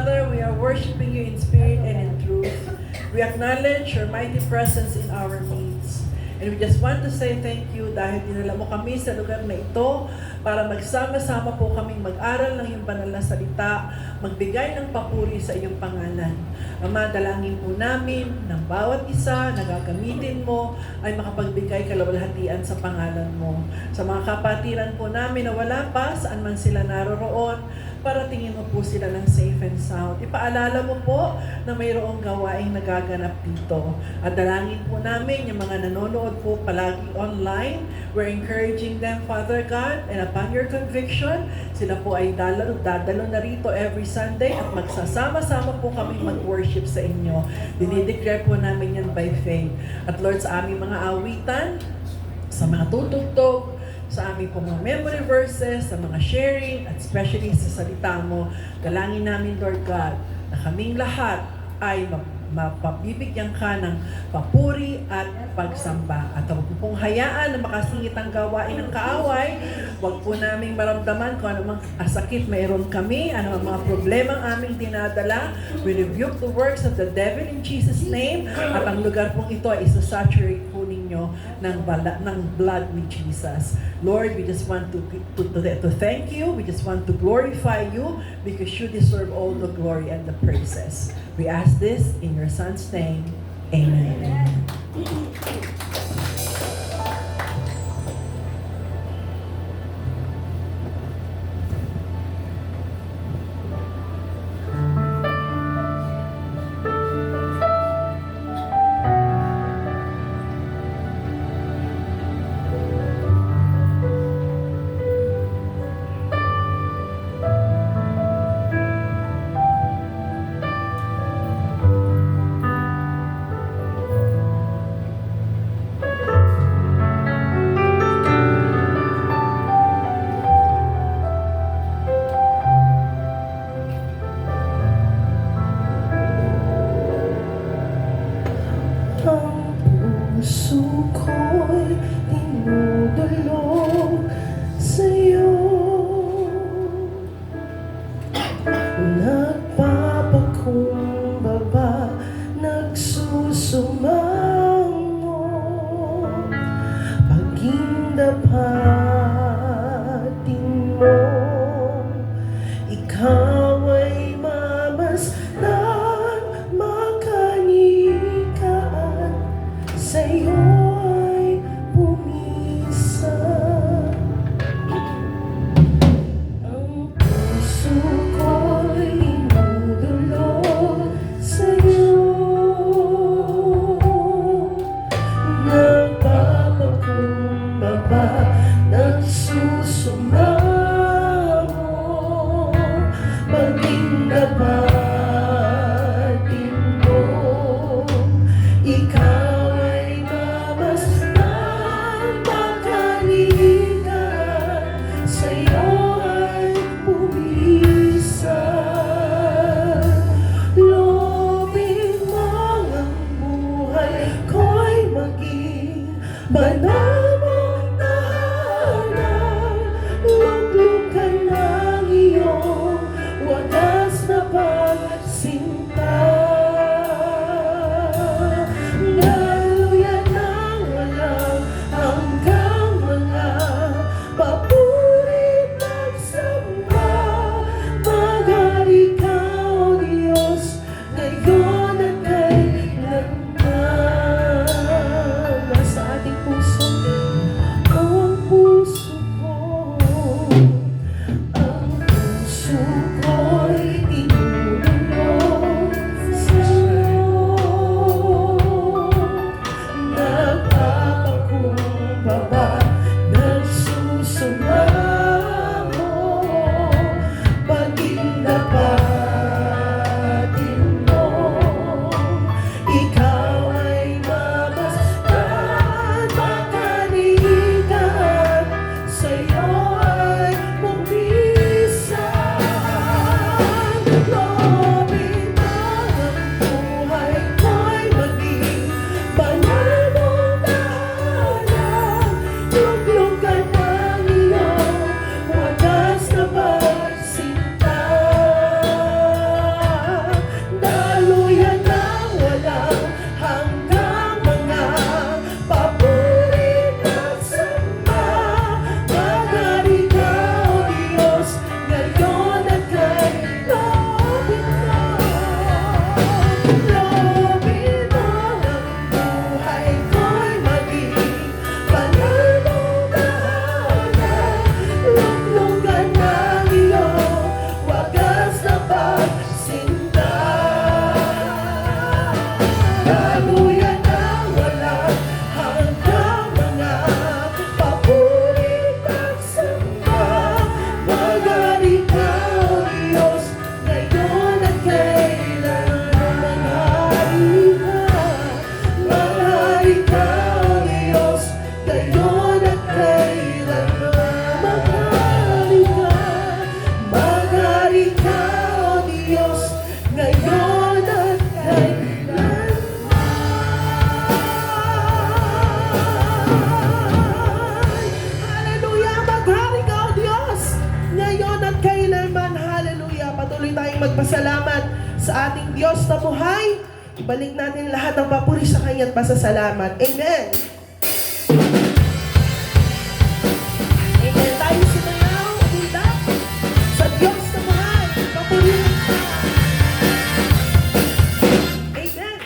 Father, we are worshiping you in spirit and in truth. We acknowledge your mighty presence in our needs. And we just want to say thank you dahil dinala mo kami sa lugar na ito para magsama-sama po kaming mag-aral ng iyong banal na salita, magbigay ng papuri sa iyong pangalan. Ama, dalangin po namin ng bawat isa na gagamitin mo ay makapagbigay kalawalhatian sa pangalan mo. Sa mga kapatiran po namin na wala pa, saan man sila naroroon, para tingin mo po sila ng safe and sound. Ipaalala mo po na mayroong gawaing nagaganap dito. At dalangin po namin yung mga nanonood po palagi online. We're encouraging them, Father God, and upon your conviction, sila po ay dadalo na rito every Sunday at magsasama-sama po kami mag-worship sa inyo. Dinideclare po namin yan by faith. At Lord, sa aming mga awitan, sa mga tutugtog, sa aming pong mga memory verses, sa mga sharing, at especially sa salita mo, dalangin namin, Lord God, na kaming lahat ay mapabibigyan ka ng papuri at pagsamba. At huwag po pong hayaan na makasingit ang gawain ng kaaway. Huwag po naming maramdaman kung anumang sakit mayroon kami, anumang mga problema ang aming dinadala. We rebuke the works of the devil in Jesus' name. At ang lugar pong ito ay isasaturate po ninyo ng blood ni Jesus. Lord, we just want to thank you. We just want to glorify you because you deserve all the glory and the praises. We ask this in your Son's name. Amen. Puso ko'y dinudulog sa'yo. Nagpapakumbaba, nagsusumango, paging dapatin mo, ikaw ay mamasdan, makanikaan, sa'yo ay pumisan. Ang puso ko'y dinudulog sa'yo. Nagpapakumbaba, nagsusumango, maging dapatin mo, ikaw sa'yo ay pumisan. Loobin mo ang buhay ko'y maging banal mong tahanan. Luglugan ng iyong wagas na pagsinta. Daluyan ng walang hanggang mga papuri pagsamba. Maghari ka, O Diyos, ngayon at kailanman. Nasa ating puso Diyos na buhay. Ibalik natin lahat ng papuri sa Kanya at pasasalamat. Amen. Amen. Tayo sumayaw, umuldak sa Diyos na buhay. Papurihin siya. Amen.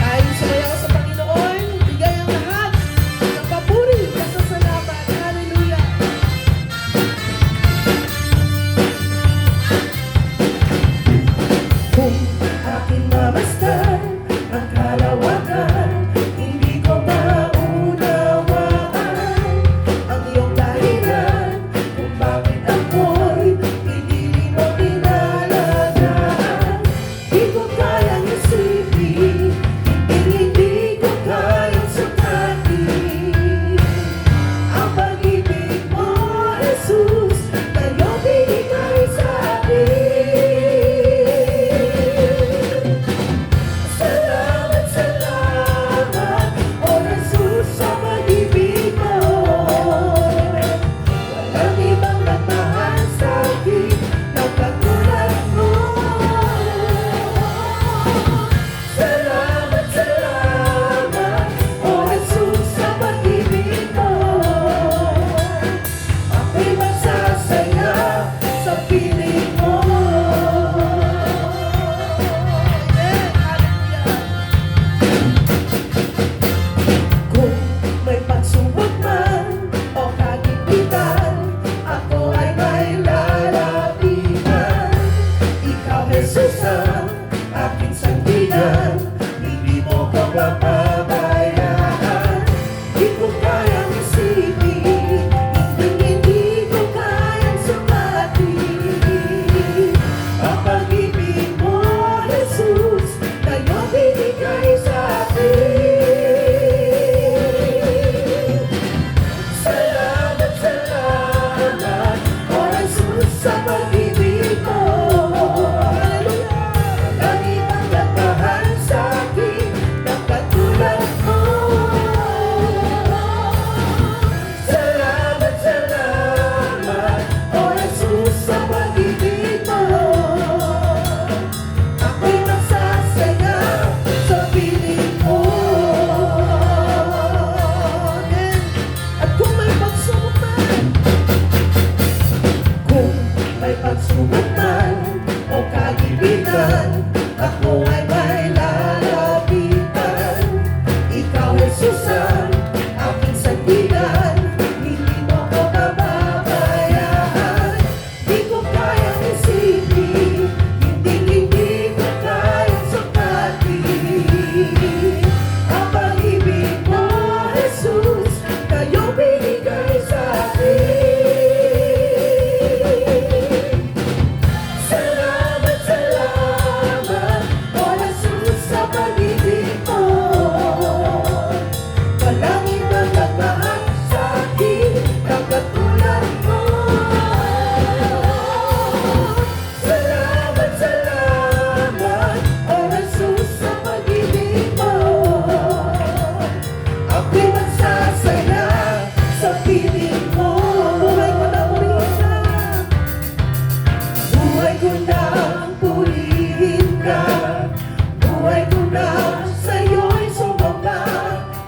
Tayo sumayaw sa Panginoon. Bigay ang lahat ng papuri, pasasalamat. Hallelujah. Kung aking mamasdan ang kalawakan, hindi ko maunawaan ang iyong dahilan kung bakit ako'y pinili mo pinalagaan. Di ko kayang isipin, hindi ko kayang sukatin ang pag-ibig mo, Jesus, na iyong binigay sa akin. Salamat, salamat, O Jesus, sa pag-ibig mo. Walang ibang nagmahal sa akin na katulad mo. Salamat, salamat, O Jesus, sa pag-ibig mo. Ako'y masasaya sa piling mo. Kung may pagsubok man o kagipitan, ako ay may lalapitan. Ikaw, Jesus, ang aking sandigan, hindi mo ko papabayaan. Di ko kayang isipin, hindi ko kayang sukatin ang pag-ibig mo, Jesus, na iyong binigay sa akin. Salamat, salamat, O Jesus, sa pag-ibig mo. Hallelujah. Walang ibang nagmahal sa akin na katulad mo. Salamat, salamat, O Jesus, sa pag-ibig mo. Ako'y nagsasaya sa piling mo. At kung may pagsubok man o kagipitan, ako ay may lalapitan. Ikaw, Jesus, ang aking sandigan, hindi mo ko pababayaan. Di ko kayang isipin, hindi ko kayang sukatin ang pag-ibig mo, Jesus, na iyong binigay sa akin. Salamat, salamat, O Jesus, sa pag-ibig mo. Walang ibang nagmahal sa akin na katulad mo. Salamat, salamat, O Jesus, sa pag-ibig mo. Ako'y magsasaya sa piling mo. Buhay ko na purihin ka. Buhay ko na purihin ka. Buhay ko na sa'yo'y sumamba.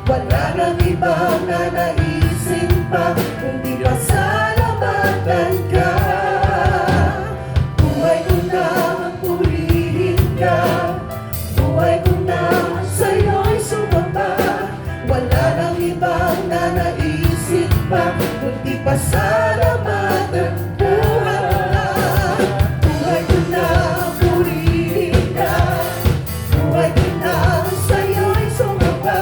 Wala nang ibang nanaisin pa, kundi pasalamatan ka. Buhay ko na purihin ka. Buhay ko na sa'yo'y sumamba. Wala nang ibang nanaisin pa, kundi pasalamatan ka. Buhay ko na purihin ka. Buhay ko na sa'yo'y sumamba.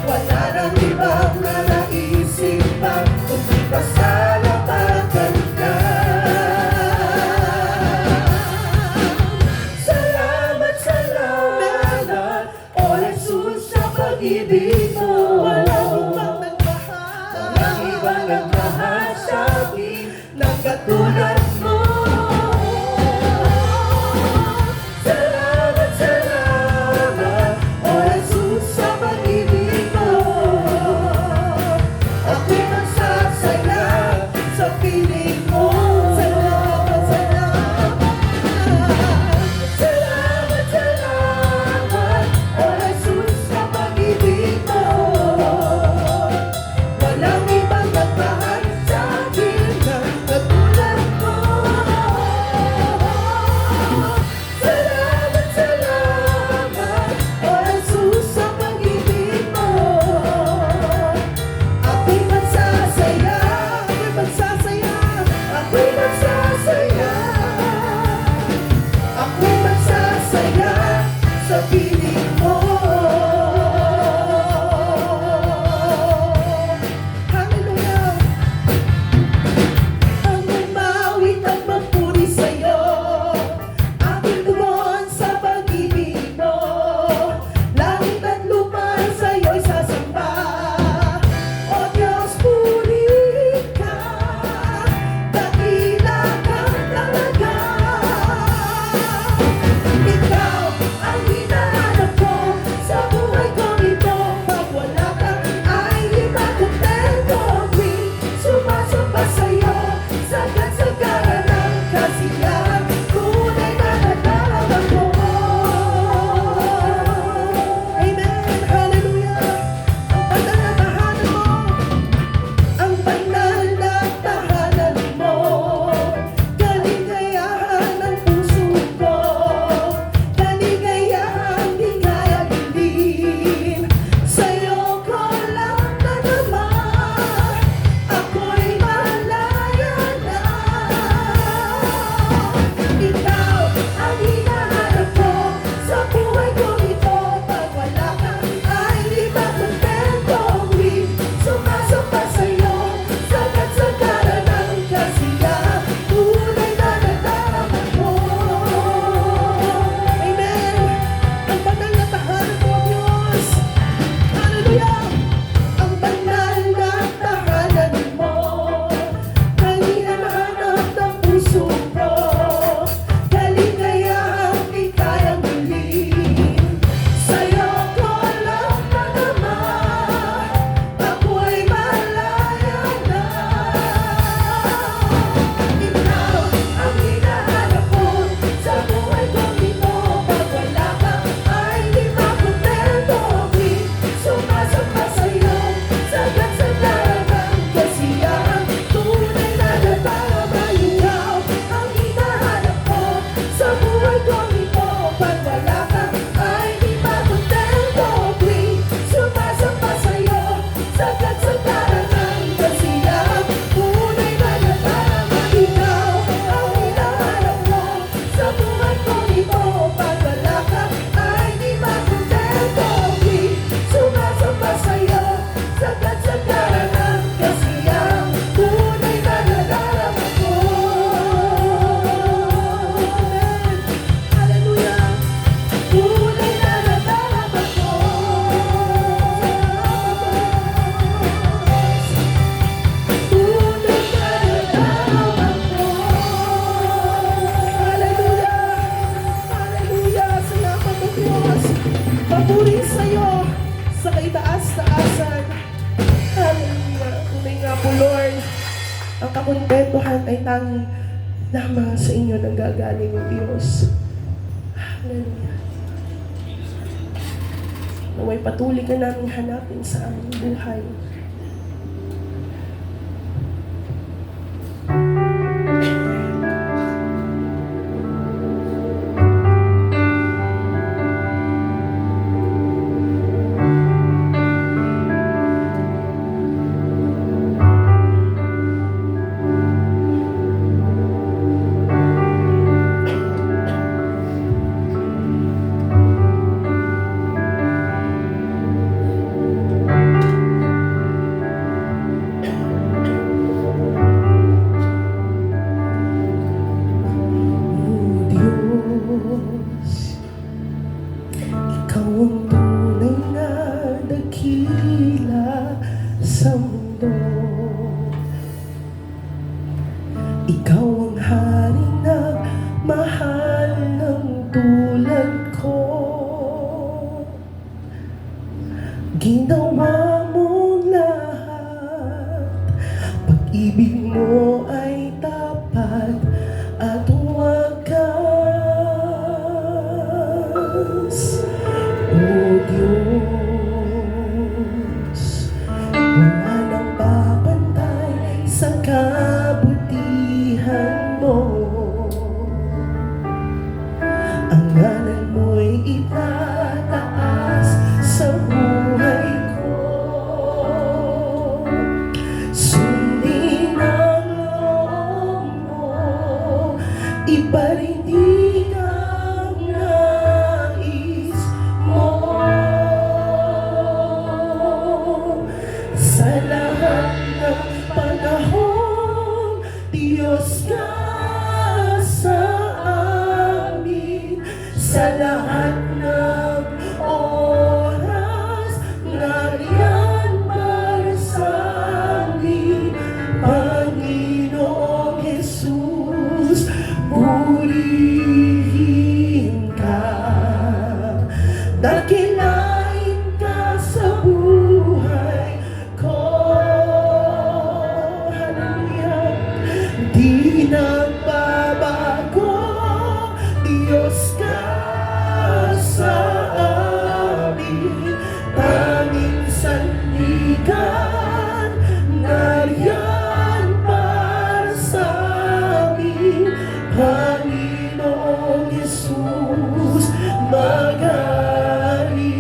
Wala nang ibang nanaisin pa, kundi pasalamatan ka. Salamat, salamat, O Jesus, sa pag-ibig mo. Walang ibang nagmahal sa akin na katulad mo. Salamat, salamat, O Jesus, sa pag-ibig mo. Ako'y nagsasaya sa piling mo. Salamat, salamat, piling mo. Hallelujah. Ang umawit at magpuri sa'yo, aking tugon sa pag-ibig mo. Langit at lupa sa'yo'y sasamba. O Diyos, puri ka, dakila kang talaga. Ikaw ang hinahanap ko sa buhay kong ito. Pag wala ka ay di makontento. Tuwing sumasamba sa'yo, sagad sa gara ng kasiyahan, tunay na nadarama ko. Amen, hallelujah. Ang banal na tahanan mo, kaligayahan ng puso ko, kaligayahan di kaya bilhin. Sa'yo ko lang na naman, ako'y malaya na. Ikaw ang hinahanap ko sa buhay kong ito. Pag wala ka ay di makontento. Tuwing sumasamba sa'yo, sagad sa gara ng kasiyahan, tunay na nadarama ko. Amen. Ang banal na tahanan mo, Diyos. Hallelujah. Ang banal na tahanan mo, hinahanap ng puso ko, kaligayahan di kayang bilhin. Sa'yo ko lang na naman, ako'y malaya na. Ikaw ang hinahanap ko sa buhay kong ito. Pag wala ka ay di makontento. Tuwing sumasamba sa'yo, sagad sa daragang kasiyahan, tunay na nadarama. Ikaw ang hinahanap ko sa buhay kong ito. Pag wala ka ay di makontento. Tuwing sumasamba sa'yo, sagad sa daragang kasiyahan, tunay na nadarama. Ikaw ang hinahanap ko sa buhay kong ito. Pag wala ka ay di makontento. Tuwing sumasamba sa'yo, sagad sa daragang kasiyahan, tunay na nadarama ko. Hallelujah. Tunay na nadarama ko. Tunay na nadarama ko. Hallelujah. Hallelujah. Salamat o Diyos. Papuri sa'yo sa kaitaas-taasan. Hallelujah. Tunay nga po, Lord. Ang kakontentuhan ay tanging lamang sa inyo nang gagaling o Diyos. Hallelujah. Naway patuloy ka namin hanapin sa aming buhay. Ginawa mo lahat, pag-ibig mo ay tapat at wagas. O Diyos, wala nang babantay sa kabutihan mo. Ang ngalan mo'y itataas sa buhay ko. Sundin ang loob mo, iparinig ang nais at nag-oras nariyan para sa amin, Panginoong Jesus, purihin ka. Dakilain ka sa buhay ko. Hallelujah. Di nagbabago, Diyos ka sa amin. Tanging sandigan, nariyan para sa amin, Panginoong Jesus, maghari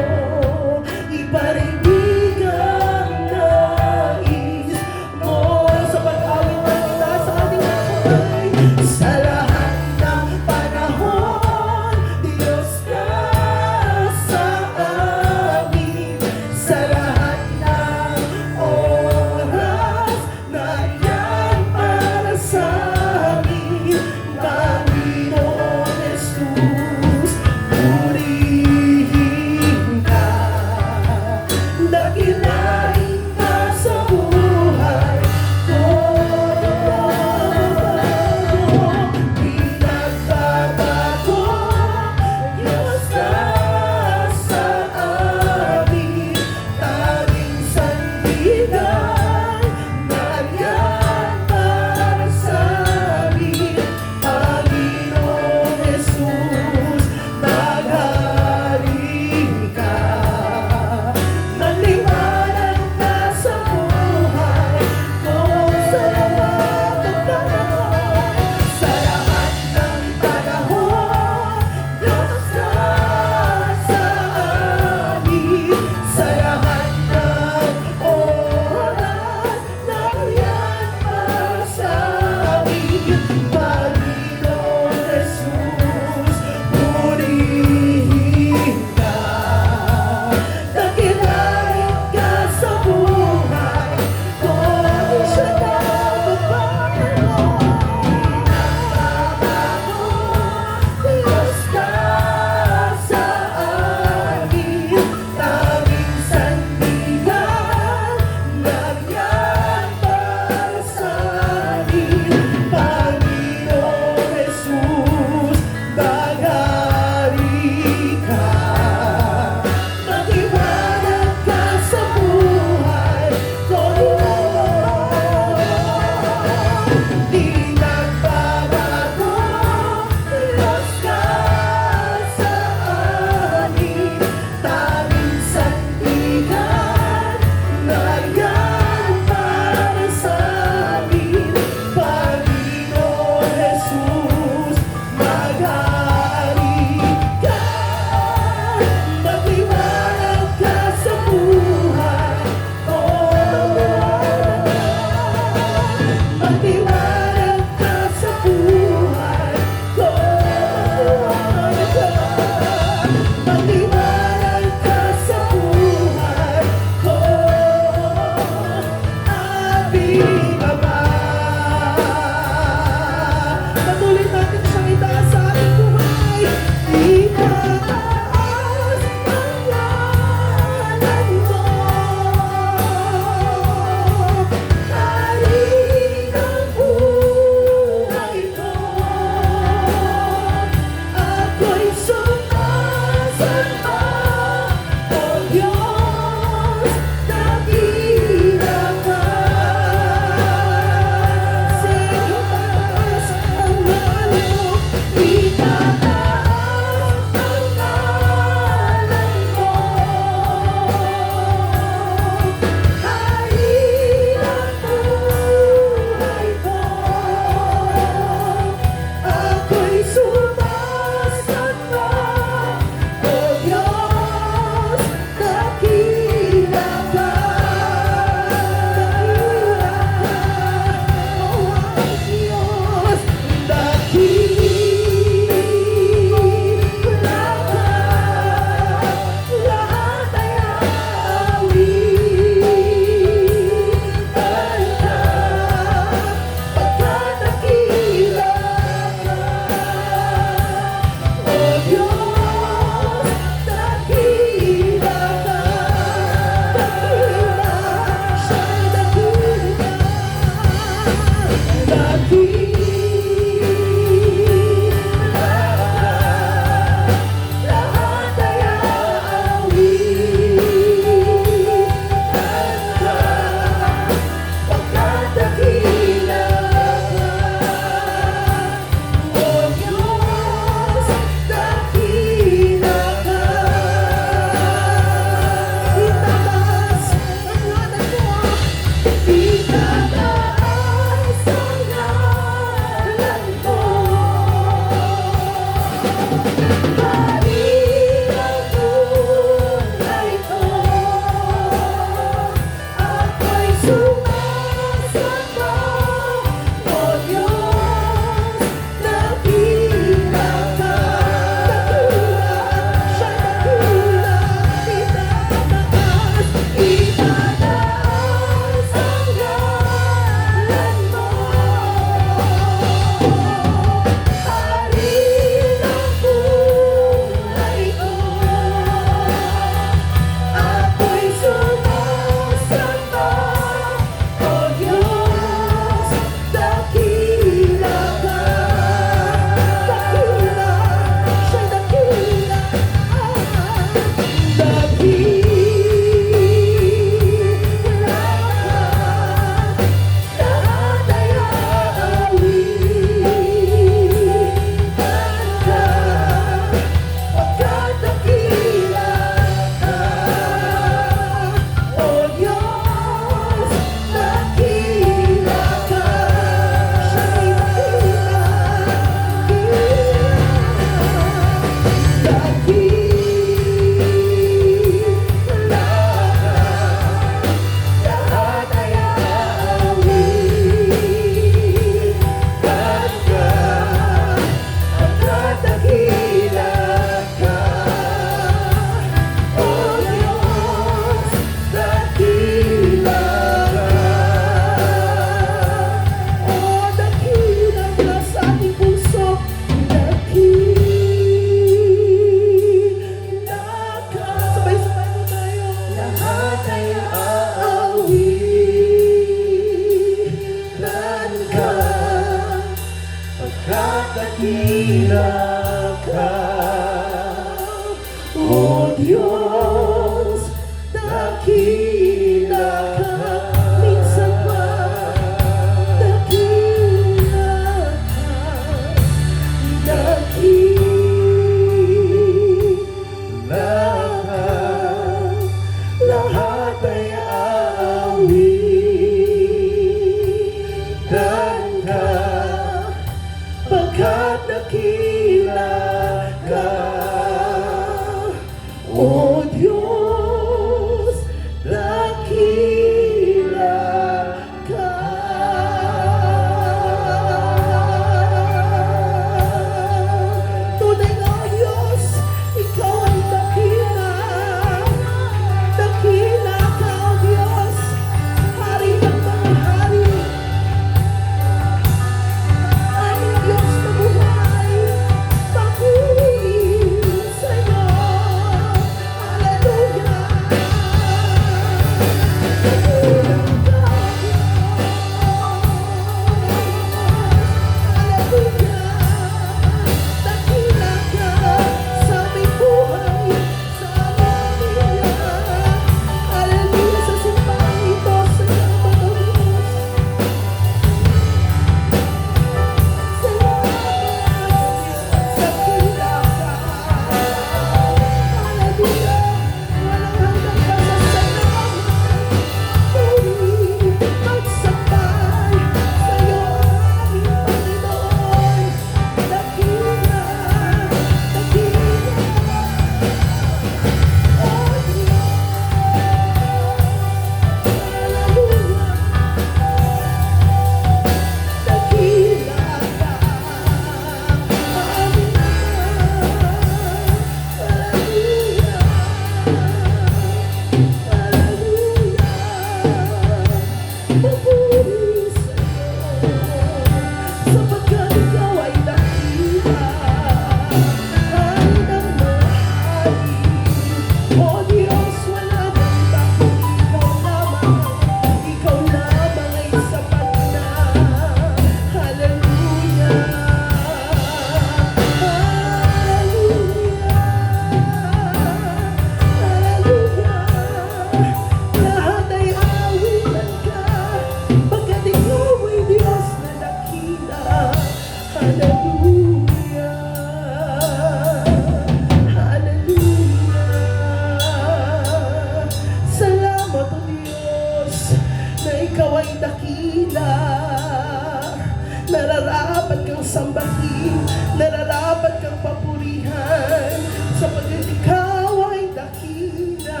sambahin, nararapat kang papurihan, sapagkat ikaw ay dakila.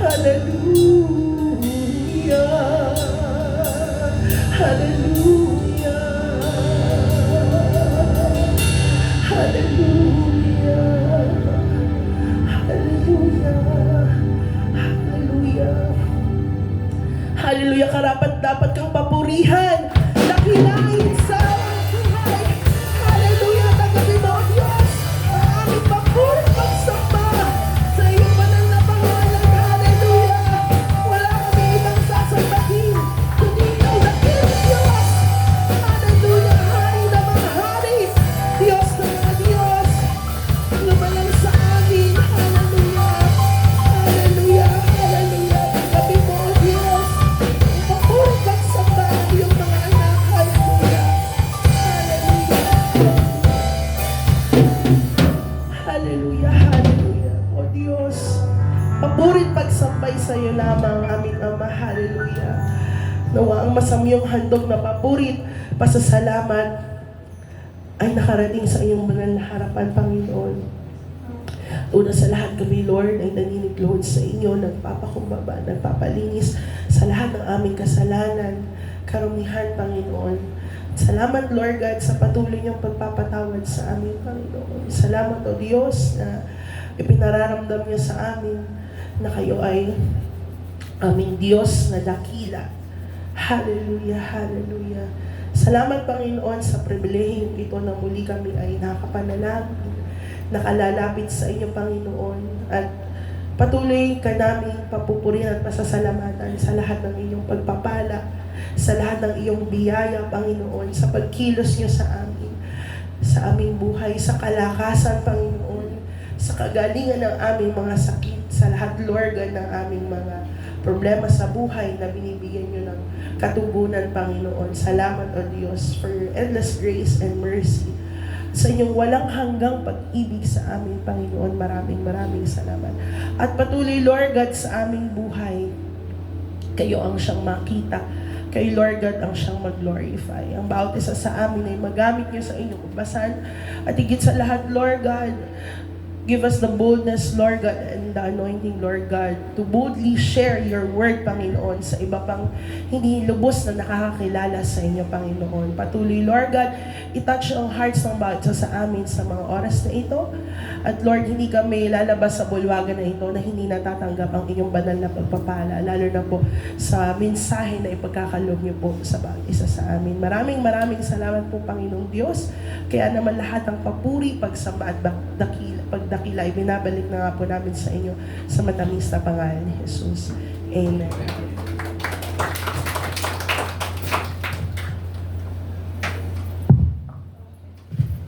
Hallelujah. Hallelujah. Hallelujah. Hallelujah. Hallelujah. Hallelujah. Karapat dapat kang papurihan. Dakilain sa buhay. Hallelujah. Tagabi mo, Diyos. Ang aming papuri pagsamba sa iyong banal na pangalan. Hallelujah. Wala kami ibang sasambahin, kundi ikaw dakilang Diyos. Hallelujah. Hari na mga hari. Diyos na mga Diyos. Lumalang sa amin. Hallelujah. Hallelujah. Hallelujah. Tagabi mo, Diyos. Papuri pagsamba ang iyong mga anak. Hallelujah. Hallelujah. Hallelujah, hallelujah. O Diyos, papurit pagsambay sa iyo lamang aming Ama. Hallelujah. Nawa ang masamyong handog na papurit, pasasalamat ay nakarating sa iyong banal na harapan, Panginoon. Una sa lahat kami, Lord, ay naninig, Lord, sa inyo, nagpapakumbaba, nagpapalinis sa lahat ng aming kasalanan, karumihan, Panginoon. Salamat, Lord God, sa patuloy niyong pagpapatawad sa amin, Panginoon. Salamat, O Diyos, na ipinararamdam niyo sa amin na kayo ay aming Diyos na dakila. Hallelujah, hallelujah. Salamat, Panginoon, sa pribilehiyong ito na muli kami ay nakapanalangin, nakalalapit sa inyo, Panginoon, at patuloy ka namin papupurihan at pasasalamatan sa lahat ng inyong pagpapala, sa lahat ng iyong biyaya, Panginoon, sa pagkilos niyo sa amin, sa aming buhay, sa kalakasan, Panginoon, sa kagalingan ng aming mga sakit, sa lahat, Lord God, ng aming mga problema sa buhay na binibigyan niyo ng katugunan, Panginoon. Salamat, O Diyos, for your endless grace and mercy. Sa inyong walang hanggang pag-ibig sa amin, Panginoon, maraming salamat. At patuloy, Lord God, sa aming buhay, kayo ang siyang makita. Kayo, Lord God, ang siyang mag-glorify. Ang bawat isa sa amin ay magamit niyo sa inyong kabasan. At higit sa lahat, Lord God, give us the boldness, Lord God, and the anointing, Lord God, to boldly share your word, Panginoon, sa iba pang hindi lubos na nakakakilala sa inyo, Panginoon. Patuloy, Lord God, itouch ang hearts ng bawat isa sa amin sa mga oras na ito. At Lord, hindi kami lalabas sa bulwagan na ito na hindi natatanggap ang inyong banal na pagpapala, lalo na po sa mensahe na ipagkakaloob niyo po sa bawat isa sa amin. Maraming salamat po, Panginoong Diyos. Kaya naman lahat ng papuri, pagsamba at pagdakila, ibinabalik na nga po namin sa inyo sa matamis na pangalan ni Jesus. Amen.